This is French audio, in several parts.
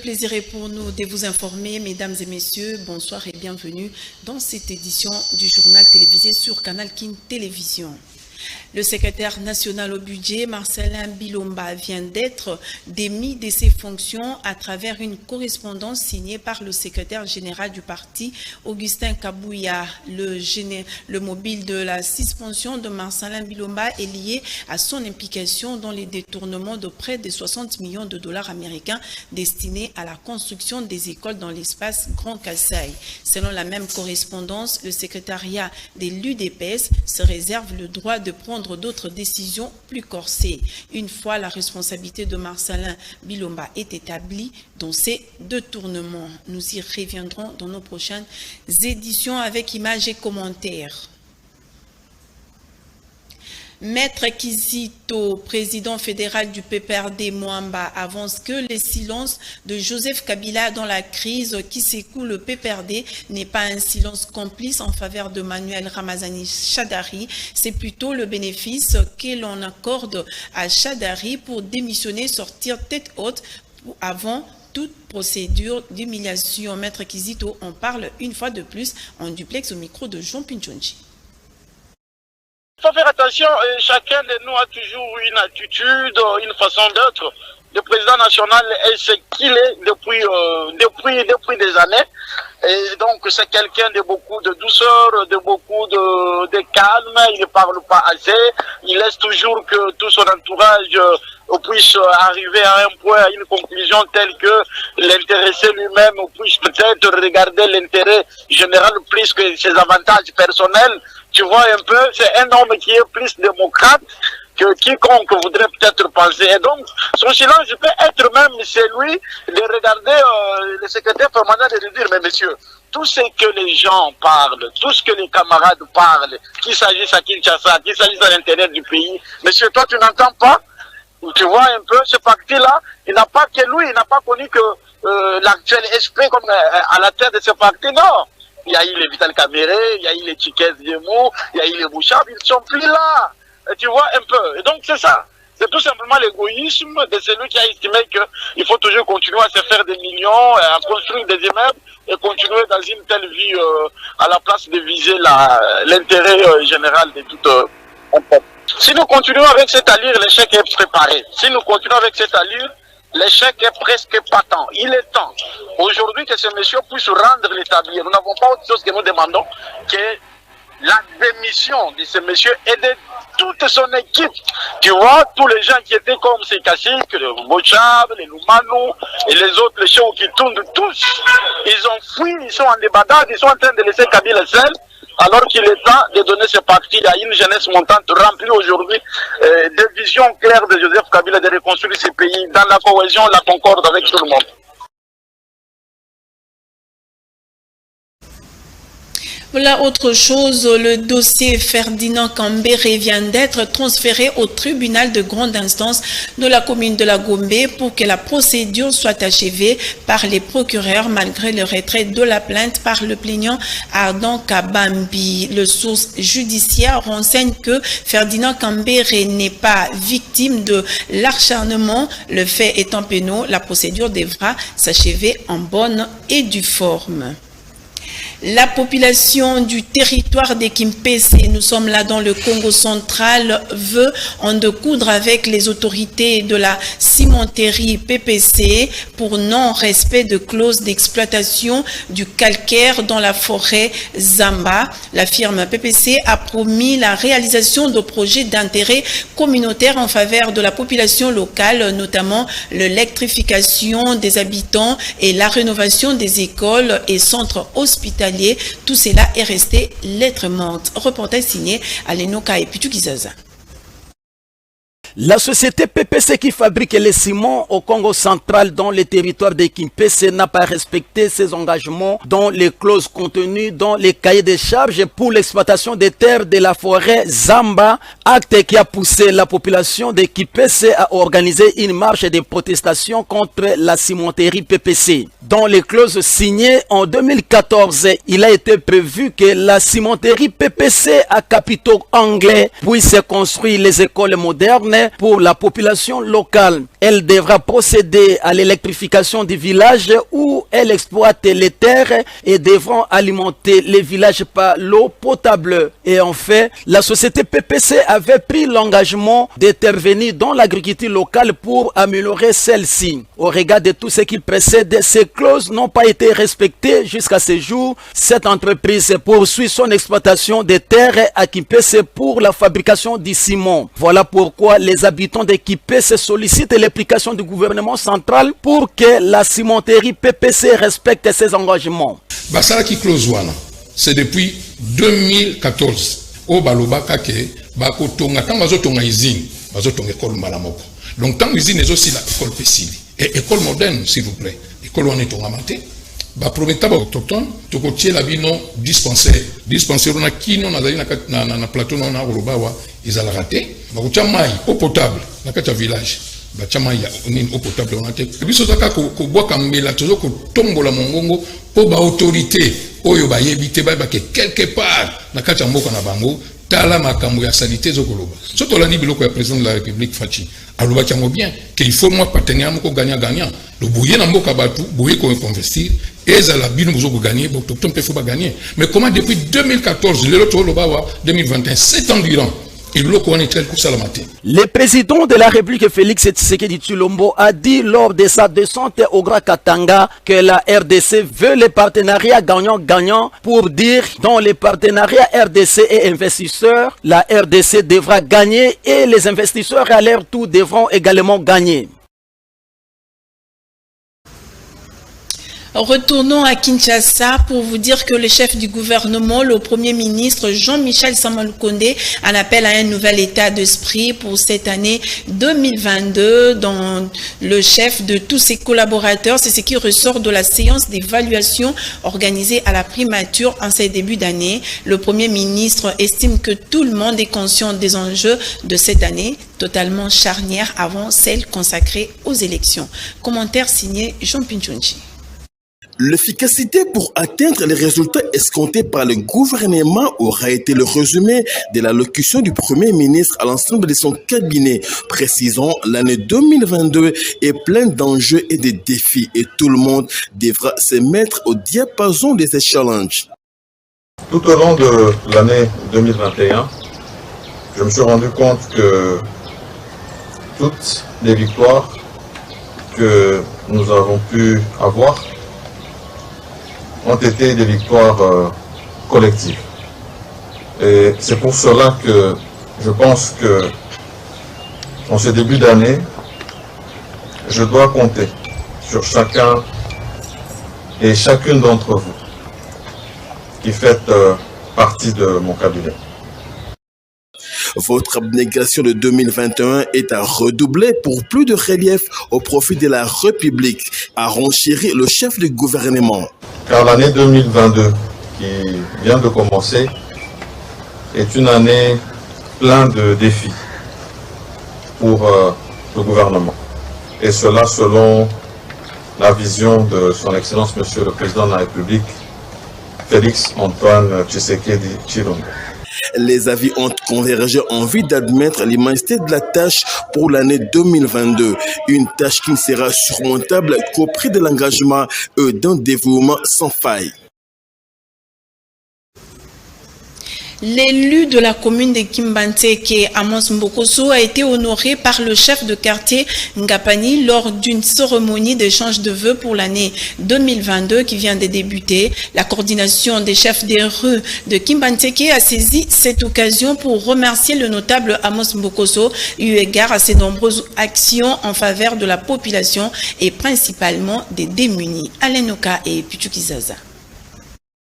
plaisir est pour nous de vous informer, mesdames et messieurs. Bonsoir et bienvenue dans cette édition du journal télévisé sur Canal King Télévision. Le secrétaire national au budget, Marcelin Bilomba, vient d'être démis de ses fonctions à travers une correspondance signée par le secrétaire général du parti, Augustin Kabouya. Le mobile de la suspension de Marcelin Bilomba est lié à son implication dans les détournements de près de 60 millions de dollars américains destinés à la construction des écoles dans l'espace Grand Kasaï. Selon la même correspondance, le secrétariat de l'UDPS se réserve le droit de prendre d'autres décisions plus corsées, une fois la responsabilité de Marcelin Bilomba est établie dans ces détournements. Nous y reviendrons dans nos prochaines éditions avec images et commentaires. Maître Kizito, président fédéral du PPRD Mwamba, avance que le silence de Joseph Kabila dans la crise qui secoue le PPRD n'est pas un silence complice en faveur de Manuel Ramazani Chadari. C'est plutôt le bénéfice que l'on accorde à Chadari pour démissionner, sortir tête haute avant toute procédure d'humiliation. Maître Kizito en parle une fois de plus en duplex au micro de Jean Pinchonji. Il faut faire attention, chacun de nous a toujours une attitude, une façon d'être. Le président national est ce qu'il est depuis des années. Et donc c'est quelqu'un de beaucoup de douceur, de beaucoup de calme, il ne parle pas assez, il laisse toujours que tout son entourage puisse arriver à un point, à une conclusion telle que l'intéressé lui-même puisse peut-être regarder l'intérêt général plus que ses avantages personnels. Tu vois un peu, c'est un homme qui est plus démocrate que quiconque voudrait peut-être penser. Et donc, son silence peut être même celui de regarder le secrétaire permanent et de dire, mais monsieur, tout ce que les gens parlent, tout ce que les camarades parlent, qu'il s'agisse à Kinshasa, qu'il s'agisse à l'intérieur du pays, monsieur, toi tu n'entends pas? Tu vois un peu, ce parti-là, il n'a pas que lui, il n'a pas connu que l'actuel esprit comme à la tête de ce parti, non. Il y a eu les Vital Kamere, il y a eu les Tchikès Diemou, il y a eu les Bouchard, ils ne sont plus là. Et tu vois un peu. Et donc c'est ça. C'est tout simplement l'égoïsme de celui qui a estimé qu'il faut toujours continuer à se faire des millions, à construire des immeubles et continuer dans une telle vie à la place de viser l'intérêt général de tout un peuple. Si nous continuons avec cette allure, l'échec est préparé. Si nous continuons avec cette allure, l'échec est presque patent. Il est temps aujourd'hui que ce monsieur puisse rendre l'établi. Nous n'avons pas autre chose que nous demandons que la démission de ce monsieur et de toute son équipe. Tu vois, tous les gens qui étaient comme ces caciques, les Bochab, les Lumanu et les autres, les chefs qui tournent tous, ils ont fui, ils sont en débandade, ils sont en train de laisser Kabila seul. Alors qu'il est temps de donner ce parti à une jeunesse montante remplie aujourd'hui de visions claires de Joseph Kabila de reconstruire ce pays dans la cohésion, la concorde avec tout le monde. Voilà autre chose, le dossier Ferdinand Kambere vient d'être transféré au tribunal de grande instance de la commune de la Gombe pour que la procédure soit achevée par les procureurs malgré le retrait de la plainte par le plaignant Ardent Kabambi. Le source judiciaire renseigne que Ferdinand Kambere n'est pas victime de l'acharnement. Le fait étant pénal, la procédure devra s'achever en bonne et due forme. La population du territoire des Kimpese, nous sommes là dans le Congo central, veut en découdre avec les autorités de la cimenterie PPC pour non-respect de clauses d'exploitation du calcaire dans la forêt Zamba. La firme PPC a promis la réalisation de projets d'intérêt communautaire en faveur de la population locale, notamment l'électrification des habitants et la rénovation des écoles et centres hospitaliers. Tout cela est resté lettre morte. Reportage signé Alenoka et Pichu Kizaza. La société PPC qui fabrique les ciments au Congo central dans le territoire de Kimpese n'a pas respecté ses engagements dans les clauses contenues dans les cahiers de charges pour l'exploitation des terres de la forêt Zamba, acte qui a poussé la population de Kimpese à organiser une marche de protestation contre la cimenterie PPC. Dans les clauses signées en 2014, il a été prévu que la cimenterie PPC à capitaux anglais puisse construire les écoles modernes terre pour la population locale. Elle devra procéder à l'électrification du village où elle exploite les terres et devront alimenter les villages par l'eau potable. Et en fait, la société PPC avait pris l'engagement d'intervenir dans l'agriculture locale pour améliorer celle-ci. Au regard de tout ce qui précède, ces clauses n'ont pas été respectées jusqu'à ce jour. Cette entreprise poursuit son exploitation des terres à Kimpese pour la fabrication du ciment. Voilà pourquoi les habitants de Kimpese sollicitent l'application du gouvernement central pour que la cimenterie PPC respecte ses engagements. Basalaki clause wana, c'est depuis 2014. Au baloba kake bako tonga tant bazo tonga usine, bazo tonga école malamoko. Donc tant usine est aussi la école pesili et école moderne s'il vous plaît. École wana tonga maté. Ba prometa ba autochtone to ko tie la bino dispensaire on a kino na na plateau na olobawa izala raté ba ko mai eau potable na kata village ba chama ya une eau potable on a te biso zaka ko boka mbela tozo ko tombola mongongo po ba autorité oyo ba yebite ba ke quelque part na kata mboka na bango tala makambo ya sanité zokoloba soto la ni biloko ya président de la République Fachi aloba chango bien qu'il faut moi partenaire moko gagnant le bouyer na mboka batu bouyer ko investir et ça la bino bozo gagner donc tout peut faut pas gagner mais comment depuis 2014 le loto lobawa 2021 7 ans durant le président de la République Félix Tshisekedi Tshilombo a dit lors de sa descente au Grand Katanga que la RDC veut les partenariats gagnant-gagnant pour dire dans les partenariats RDC et investisseurs, la RDC devra gagner et les investisseurs à leur tour devront également gagner. Retournons à Kinshasa pour vous dire que le chef du gouvernement, le Premier ministre Jean-Michel Samalukonde, en appelle à un nouvel état d'esprit pour cette année 2022 dans le chef de tous ses collaborateurs. C'est ce qui ressort de la séance d'évaluation organisée à la primature en ces débuts d'année. Le Premier ministre estime que tout le monde est conscient des enjeux de cette année, totalement charnière avant celle consacrée aux élections. Commentaire signé Jean Pinchonchi. L'efficacité pour atteindre les résultats escomptés par le gouvernement aura été le résumé de l'allocution du Premier ministre à l'ensemble de son cabinet. Précisons, l'année 2022 est pleine d'enjeux et de défis et tout le monde devra se mettre au diapason de ces challenges. Tout au long de l'année 2021, je me suis rendu compte que toutes les victoires que nous avons pu avoir ont été des victoires collectives. Et c'est pour cela que je pense que en ce début d'année, je dois compter sur chacun et chacune d'entre vous qui faites partie de mon cabinet. Votre abnégation de 2021 est à redoubler pour plus de relief au profit de la République, a renchéri le chef du gouvernement. Car l'année 2022 qui vient de commencer est une année pleine de défis pour le gouvernement. Et cela selon la vision de son Excellence Monsieur le Président de la République, Félix Antoine Tshisekedi Tshilombo. Les avis ont convergé en vue d'admettre l'immensité de la tâche pour l'année 2022. Une tâche qui ne sera surmontable qu'au prix de l'engagement et d'un dévouement sans faille. L'élu de la commune de Kimbanteke, Amos Mbokoso, a été honoré par le chef de quartier Ngapani lors d'une cérémonie d'échange de vœux pour l'année 2022 qui vient de débuter. La coordination des chefs des rues de Kimbanteke a saisi cette occasion pour remercier le notable Amos Mbokoso eu égard à ses nombreuses actions en faveur de la population et principalement des démunis. Alenoka et Pichukizaza.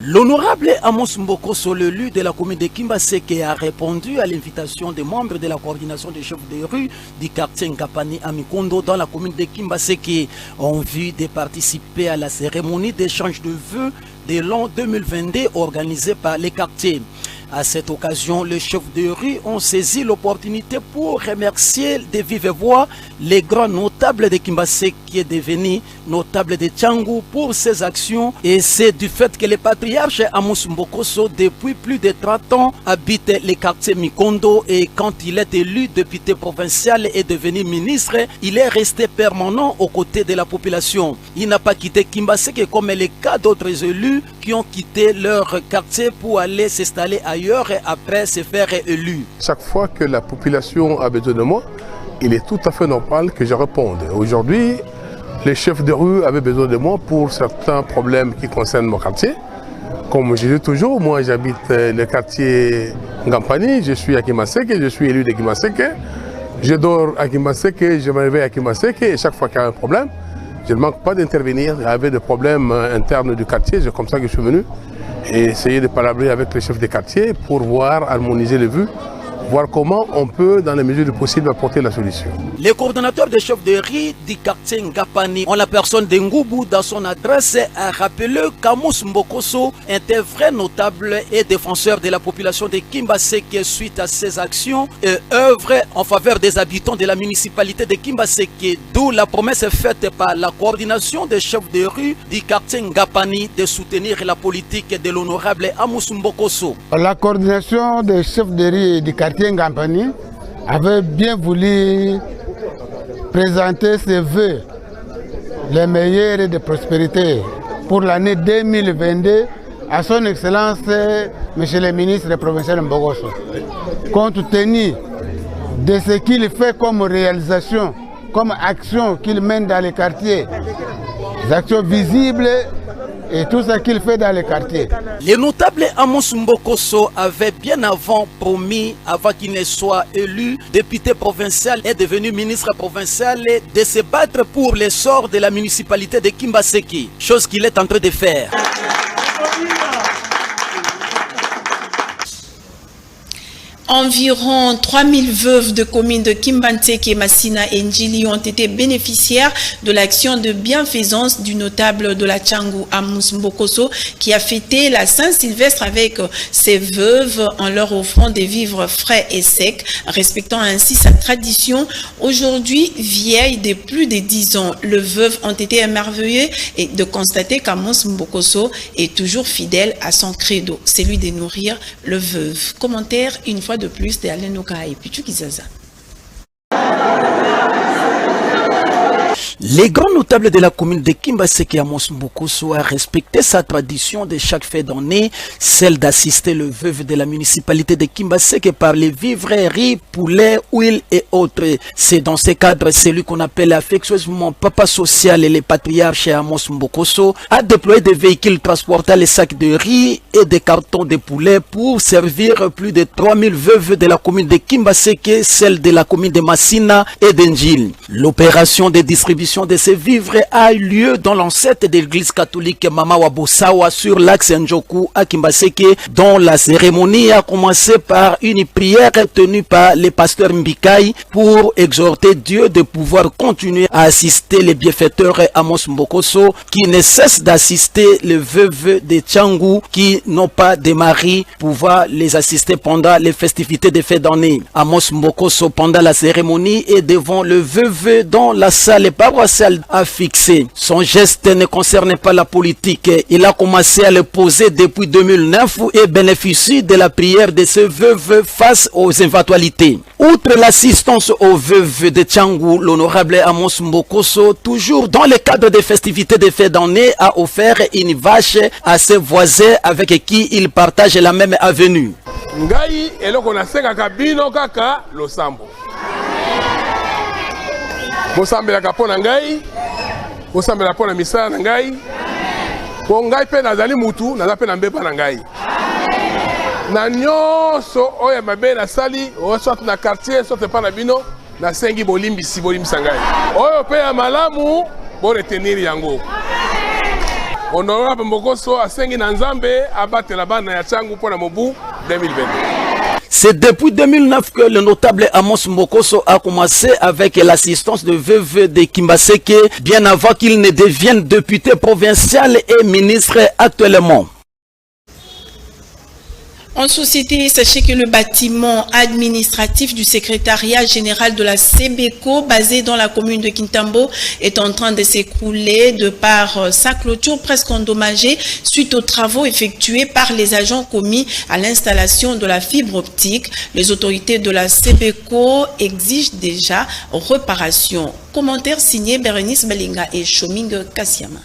L'honorable Amos Mbokoso, l'élu de la commune de Kimbaseke, a répondu à l'invitation des membres de la coordination des chefs de rue du quartier Ngapani à Mikondo dans la commune de Kimbaseke en vue de participer à la cérémonie d'échange de vœux de l'an 2022 organisée par les quartiers. À cette occasion, les chefs de rue ont saisi l'opportunité pour remercier de vive voix les grands notables de Kimbaseke qui est devenu notable de Tchangou pour ses actions, et c'est du fait que le patriarche Amos Mbokoso depuis plus de 30 ans habite le quartier Mikondo, et quand il est élu député provincial et devenu ministre, il est resté permanent aux côtés de la population. Il n'a pas quitté Kimbaseke comme le cas d'autres élus qui ont quitté leur quartier pour aller s'installer ailleurs après se faire élus. Chaque fois que la population a besoin de moi, il est tout à fait normal que je réponde. Aujourd'hui, les chefs de rue avaient besoin de moi pour certains problèmes qui concernent mon quartier. Comme je dis toujours, moi j'habite le quartier Ngampani, je suis à Kimbaseke, je suis élu de Kimbaseke. Je dors à Kimbaseke, je me réveille à Kimbaseke, et chaque fois qu'il y a un problème, je ne manque pas d'intervenir. Il y avait des problèmes internes du quartier, c'est comme ça que je suis venu, et essayer de parler avec les chefs des quartiers pour voir, harmoniser les vues, voir comment on peut, dans les mesures du possible, apporter la solution. Les coordonnateurs des chefs de rue du quartier Ngapani, en la personne de Ngoubou, dans son adresse, a rappelé qu'Amos Mbokoso est un vrai notable et défenseur de la population de Kimbaseke suite à ses actions et œuvre en faveur des habitants de la municipalité de Kimbaseke, d'où la promesse faite par la coordination des chefs de rue du quartier Ngapani de soutenir la politique de l'honorable Amos Mbokoso. La coordination des chefs de rue du quartier Ngampani avait bien voulu présenter ses vœux les meilleurs et de prospérité pour l'année 2022 à son Excellence Monsieur le ministre provincial Mbokoso. Compte tenu de ce qu'il fait comme réalisation, comme action qu'il mène dans les quartiers, des actions visibles et tout ce qu'il fait dans les quartiers. Le notable Amos Mbokoso avait bien avant promis, avant qu'il ne soit élu député provincial et devenu ministre provincial, de se battre pour l'essor de la municipalité de Kimbaseke, chose qu'il est en train de faire. Environ 3000 veuves de communes de Kimbaseke, Massina et Njili ont été bénéficiaires de l'action de bienfaisance du notable de la Tchangou, Amos Mbokoso, qui a fêté la Saint-Sylvestre avec ses veuves en leur offrant des vivres frais et secs, respectant ainsi sa tradition. Aujourd'hui, vieille de plus de 10 ans, les veuves ont été émerveillées et de constater qu'Amos Mbokoso est toujours fidèle à son credo, celui de nourrir le veuve. Commentaire une fois de plus de Alain Noka et Pichu Kizaza. Les grands notables de la commune de Kimbaseke, Amos Mbokoso, a respecté sa tradition de chaque fin d'année, celle d'assister le veuve de la municipalité de Kimbaseke par les vivres, riz, poulet, huile et autres. C'est dans ce cadre, celui qu'on appelle affectueusement Papa Social et le patriarche Amos Mbokoso a déployé des véhicules transportant les sacs de riz et des cartons de poulet pour servir plus de 3000 veuves de la commune de Kimbaseke, celle de la commune de Massina et d'Enjil. L'opération de distribution de ces vivres a eu lieu dans l'enceinte de l'église catholique Mama Wabosawa sur l'axe Njoku à Kimbaseke, dont la cérémonie a commencé par une prière tenue par le pasteur Mbikai pour exhorter Dieu de pouvoir continuer à assister les bienfaiteurs Amos Mbokoso qui ne cessent d'assister les veuves de Tchangou qui n'ont pas de mari, pouvoir les assister pendant les festivités de fin d'année. Amos Mbokoso, pendant la cérémonie et devant le veuve dans la salle paroissiale, a fixé. Son geste ne concernait pas la politique. Il a commencé à le poser depuis 2009 et bénéficie de la prière de ce veuve face aux éventualités. Outre l'assistance aux veuves de Tchangou, l'honorable Amos Mbokoso, toujours dans le cadre des festivités de fin d'année, a offert une vache à ses voisins avec qui il partage la même avenue. Ngai eloko na senga kabino kaka losambo. Bosambelaka mpo na ngai, bosambela mpo na misala na ngai, po ngai mpe nazali mutu, naza mpe na mbepa na ngai. Na nyonso oyo mabe nasali, soit na quartier, soit mpa na bino, nasengi bolimbisa ngai. Oyo mpe ya malamu, boretenir yango. Honorable Mbokoso asengi na Nzambe abatela bana ya Tchangou mpo na mobu 2022. C'est depuis 2009 que le notable Amos Mbokoso a commencé avec l'assistance de veuve de Kimbaseke, bien avant qu'il ne devienne député provincial et ministre actuellement. En société, sachez que le bâtiment administratif du secrétariat général de la CBECO, basé dans la commune de Kintambo, est en train de s'écrouler de par sa clôture presque endommagée suite aux travaux effectués par les agents commis à l'installation de la fibre optique. Les autorités de la CBECO exigent déjà réparation. Commentaire signé Bérénice Balinga et Choming Kassiama.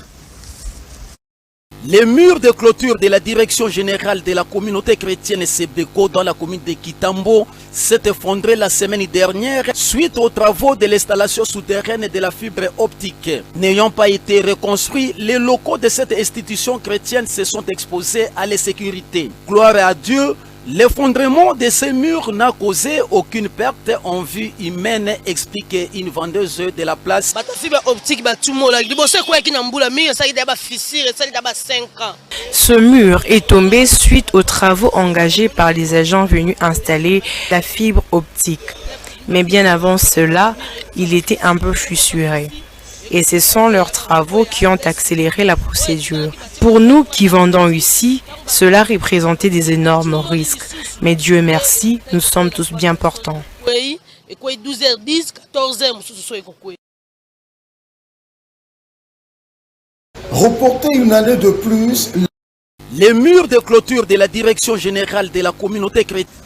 Les murs de clôture de la direction générale de la communauté chrétienne CBECO dans la commune de Kitambo s'est effondré la semaine dernière suite aux travaux de l'installation souterraine de la fibre optique. N'ayant pas été reconstruits, les locaux de cette institution chrétienne se sont exposés à l'insécurité. Gloire à Dieu, l'effondrement de ces murs n'a causé aucune perte en vie humaine, explique une vendeuse de la place. Ce mur est tombé suite aux travaux engagés par les agents venus installer la fibre optique. Mais bien avant cela, il était un peu fissuré. Et ce sont leurs travaux qui ont accéléré la procédure. Pour nous qui vendons ici, cela représentait des énormes risques. Mais Dieu merci, nous sommes tous bien portants. Reporter une année de plus. Les murs de clôture de la direction générale de la communauté chrétienne.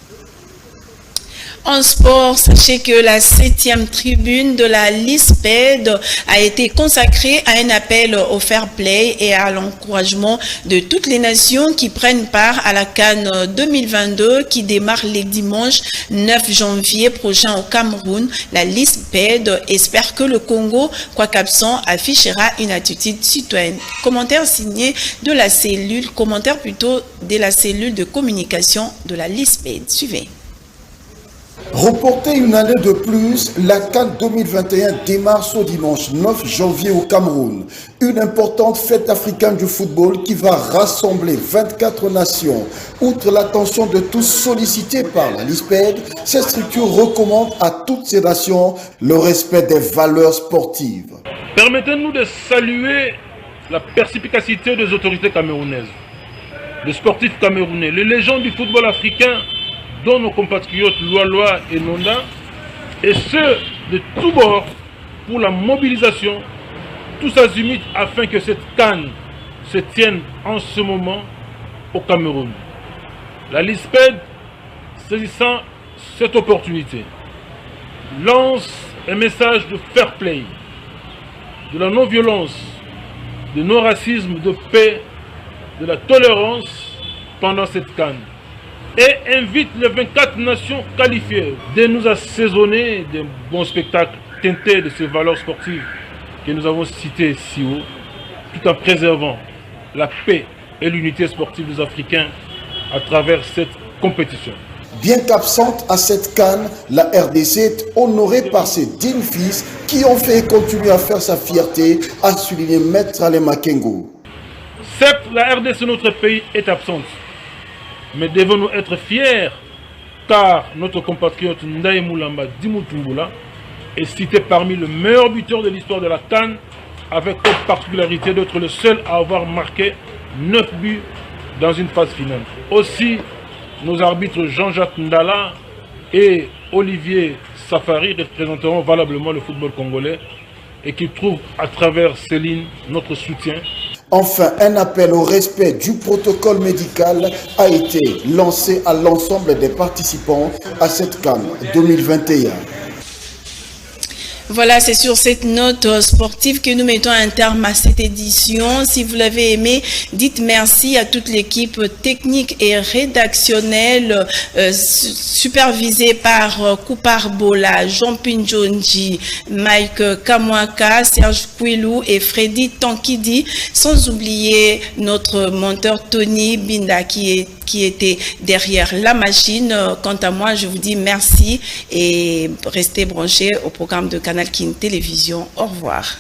En sport, sachez que la 7e tribune de la LISPED a été consacrée à un appel au fair play et à l'encouragement de toutes les nations qui prennent part à la CAN 2022 qui démarre les dimanches 9 janvier prochain au Cameroun. La LISPED espère que le Congo, quoique absent, affichera une attitude citoyenne. Commentaire signé de la cellule, de la cellule de communication de la LISPED. Suivez. Reporter une année de plus, la CAN 2021 démarre ce dimanche 9 janvier au Cameroun. Une importante fête africaine du football qui va rassembler 24 nations. Outre l'attention de tous sollicitée par la LISPED, cette structure recommande à toutes ces nations le respect des valeurs sportives. Permettez-nous de saluer la perspicacité des autorités camerounaises, les sportifs camerounais, les légendes du football africain, dont nos compatriotes Loa et Nonda, et ceux de tous bords pour la mobilisation, tous azimuts, afin que cette CAN se tienne en ce moment au Cameroun. La LISPED, saisissant cette opportunité, lance un message de fair play, de la non-violence, de non-racisme, de paix, de la tolérance pendant cette CAN. Et invite les 24 nations qualifiées de nous assaisonner de bons spectacles teintés de ces valeurs sportives que nous avons citées si haut, tout en préservant la paix et l'unité sportive des Africains à travers cette compétition. Bien qu'absente à cette CAN, la RDC est honorée par ses dignes fils qui ont fait et continuent à faire sa fierté, a souligné Maître Ale Makengo. Certes, la RDC, notre pays, est absente. Mais devons-nous être fiers car notre compatriote Ndaye Moulamba Dimutumbula est cité parmi les meilleurs buteurs de l'histoire de la CAN, avec comme particularité d'être le seul à avoir marqué 9 buts dans une phase finale. Aussi, nos arbitres Jean-Jacques Ndala et Olivier Safari représenteront valablement le football congolais et qui trouvent à travers ces lignes notre soutien. Enfin, un appel au respect du protocole médical a été lancé à l'ensemble des participants à cette CAN 2021. Voilà, c'est sur cette note sportive que nous mettons un terme à cette édition. Si vous l'avez aimé, dites merci à toute l'équipe technique et rédactionnelle supervisée par Koupar Bola, Jean Pinjonji, Mike Kamwaka, Serge Kouilou et Freddy Tankidi, sans oublier notre monteur Tony Binda qui était derrière la machine. Quant à moi, je vous dis merci et restez branchés au programme de Canal King Télévision. Au revoir.